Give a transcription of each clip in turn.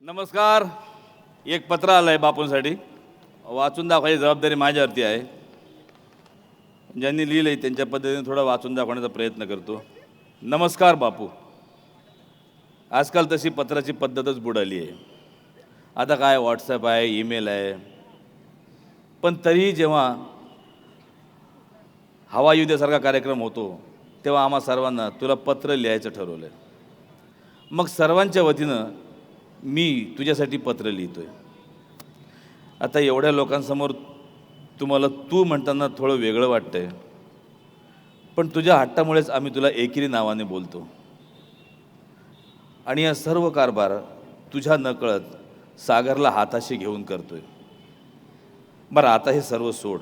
नमस्कार. एक पत्र आलं आहे बापूंसाठी, वाचून दाखवायची जबाबदारी माझ्यावरती आहे. ज्यांनी लिहिलं आहे त्यांच्या पद्धतीने थोडं वाचून दाखवण्याचा प्रयत्न करतो. नमस्कार बापू. आजकाल तशी पत्राची पद्धतच बुडाली आहे. आता काय व्हॉट्सॲप आहे, ईमेल आहे. पण तरीही जेव्हा हवा येऊ द्यासारखा कार्यक्रम होतो तेव्हा आम्हा सर्वांना तुला पत्र लिहायचं ठरवलं. मग सर्वांच्या वतीनं मी तुझ्यासाठी पत्र लिहितोय. आता एवढ्या लोकांसमोर तुम्हाला तू म्हणताना थोडं वेगळं वाटतंय, पण तुझ्या हट्टामुळेच आम्ही तुला एकेरी नावाने बोलतो. आणि हा सर्व कारभार तुझ्या नकळत सागरला हाताशी घेऊन करतोय. बरं, आता हे सर्व सोड.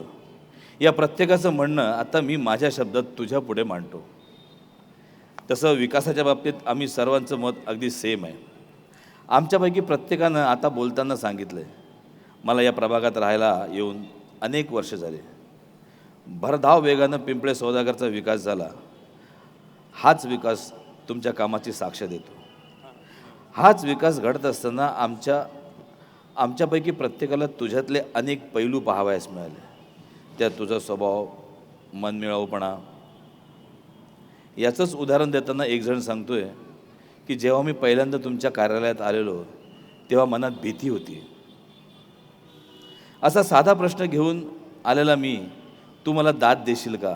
या प्रत्येकाचं म्हणणं आता मी माझ्या शब्दात तुझ्या पुढे मांडतो. तसं विकासाच्या बाबतीत आम्ही सर्वांचं मत अगदी सेम आहे. आमच्यापैकी प्रत्येकानं आता बोलताना सांगितलं आहे, मला या प्रभागात राहायला येऊन अनेक वर्ष झाले. भरधाव वेगानं पिंपळे सौदागरचा विकास झाला. हाच विकास तुमच्या कामाची साक्ष देतो. हाच विकास घडत असताना आमच्यापैकी प्रत्येकाला तुझ्यातले अनेक पैलू पाहावयास मिळाले. त्यात तुझा स्वभाव, मनमिळाऊपणा. याचंच उदाहरण देताना एक जण सांगतोय की जेव्हा मी पहिल्यांदा तुमच्या कार्यालयात आलेलो तेव्हा मनात भीती होती. असा साधा प्रश्न घेऊन आलेला मी, तू मला दाद देशील का?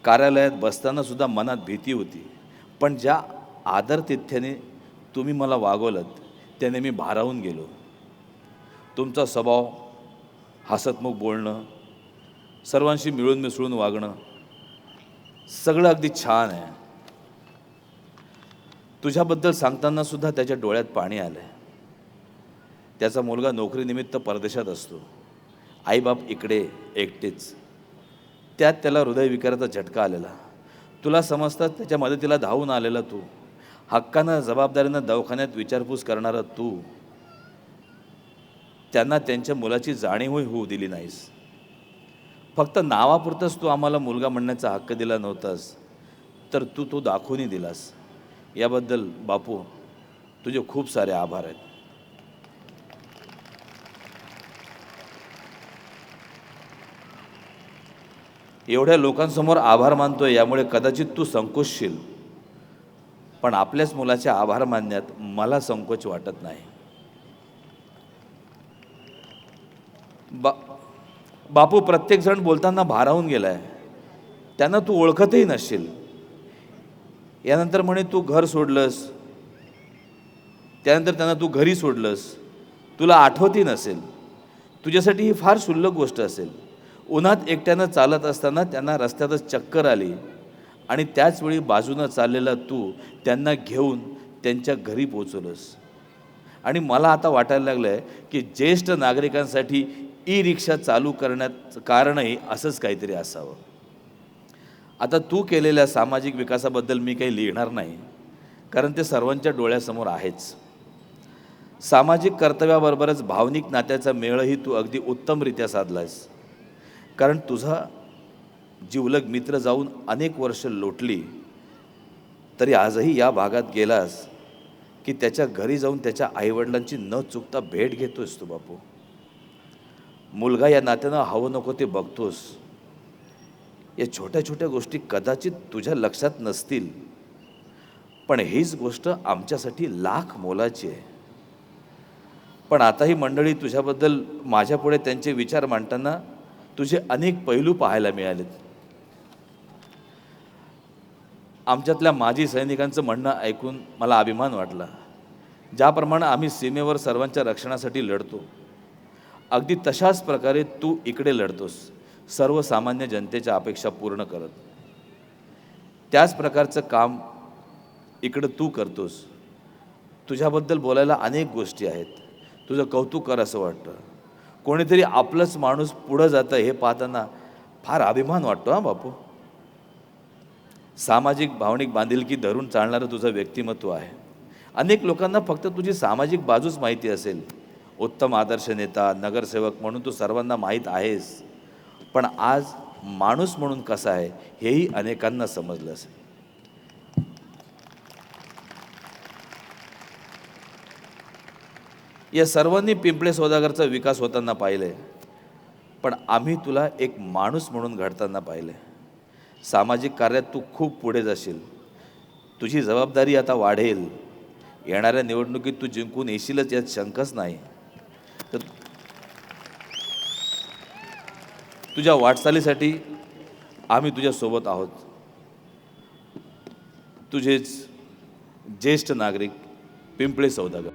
कार्यालयात बसताना सुद्धा मनात भीती होती, पण ज्या आदरातिथ्याने तुम्ही मला वागवलत त्याने मी भारावून गेलो. तुमचा स्वभाव, हसतमुख बोलणं, सर्वांशी मिळून मिसळून वागणं, सगळं अगदी छान आहे. तुझ्याबद्दल सांगताना सुद्धा त्याच्या डोळ्यात पाणी आलं आहे. त्याचा मुलगा नोकरीनिमित्त परदेशात असतो, आईबाप इकडे एकटेच. त्यात त्याला हृदयविकाराचा झटका आलेला. तुला समजतात त्याच्या मदतीला धावून आलेला तू, हक्कानं जबाबदारीनं दवाखान्यात विचारपूस करणारा तू, त्यांना त्यांच्या मुलाची जाणीवही होऊ दिली नाहीस. फक्त नावापुरतंच तू आम्हाला मुलगा म्हणण्याचा हक्क दिला नव्हतास, तर तू तो दाखवूनही दिलास. याबद्दल बापू तुझे खूप सारे आभार आहेत. एवढ्या लोकांसमोर आभार मानतोय यामुळे कदाचित तू संकोचशील, पण आपल्याच मुलाचे आभार मानण्यात मला संकोच वाटत नाही. बापू, प्रत्येकजण बोलताना भारावून गेलाय. त्यांना तू ओळखतही नसशील. यानंतर म्हणे तू घर सोडलंस, त्यानंतर त्यांना तू घरी सोडलंस. तुला आठवतही नसेल. तुझ्यासाठी ही फार क्षुल्लक गोष्ट असेल. उन्हात एकट्यानं चालत असताना त्यांना रस्त्यातच चक्कर आली आणि त्याचवेळी बाजूनं चाललेला तू त्यांना घेऊन त्यांच्या घरी पोचवलंस. आणि मला आता वाटायला लागलं आहे की ज्येष्ठ नागरिकांसाठी ई रिक्षा चालू करण्याचं कारणही असंच काहीतरी असावं. आता तू केलेल्या सामाजिक विकासाबद्दल मी काही लिहिणार नाही, कारण ते सर्वांच्या डोळ्यासमोर आहेच. सामाजिक कर्तव्याबरोबरच भावनिक नात्याचा मेळही तू अगदी उत्तमरित्या साधलास. कारण तुझा जिवलग मित्र जाऊन अनेक वर्ष लोटली तरी आजही या भागात गेलास की त्याच्या घरी जाऊन त्याच्या आईवडिलांची न चुकता भेट घेतोस तू बापू. मुलगा या नात्यानं हवं नको ते बघतोस. या छोट्या छोट्या गोष्टी कदाचित तुझ्या लक्षात नसतील, पण हीच गोष्ट आमच्यासाठी लाख मोलाची आहे. पण आता ही मंडळी तुझ्याबद्दल माझ्यापुढे त्यांचे विचार मांडताना तुझे अनेक पैलू पाहायला मिळालेत. आमच्यातल्या माजी सैनिकांचं म्हणणं ऐकून मला अभिमान वाटला. ज्याप्रमाणे आम्ही सीमेवर सर्वांच्या रक्षणासाठी लढतो, अगदी तशाच प्रकारे तू इकडे लढतोस, सर्वसामान्य जनतेच्या अपेक्षा पूर्ण करत. त्याच प्रकारचं काम इकडं तू करतोस. तुझ्याबद्दल बोलायला अनेक गोष्टी आहेत. तुझं कौतुक कर असं वाटतं. कोणीतरी आपलंच माणूस पुढं जातं हे पाहताना फार अभिमान वाटतो. हां बापू, सामाजिक भावनिक बांधिलकी धरून चालणारं तुझं व्यक्तिमत्व आहे. अनेक लोकांना फक्त तुझी सामाजिक बाजूच माहिती असेल. उत्तम आदर्श नेता, नगरसेवक म्हणून तू सर्वांना माहीत आहेस, पण आज माणूस म्हणून कसा आहे हेही अनेकांना समजलं असेल. या सर्वांनी पिंपळे सौदागरचा विकास होताना पाहिलं आहे, पण आम्ही तुला एक माणूस म्हणून घडताना पाहिलं आहे. सामाजिक कार्यात तू खूप पुढे जाशील. तुझी जबाबदारी आता वाढेल. येणाऱ्या निवडणुकीत तू जिंकून येशीलच यात शंकाच नाही. तर तुझ्या वाटचालीसाठी आम्ही तुझ्यासोबत आहोत. तुझेच ज्येष्ठ नागरिक पिंपळे सौदागर.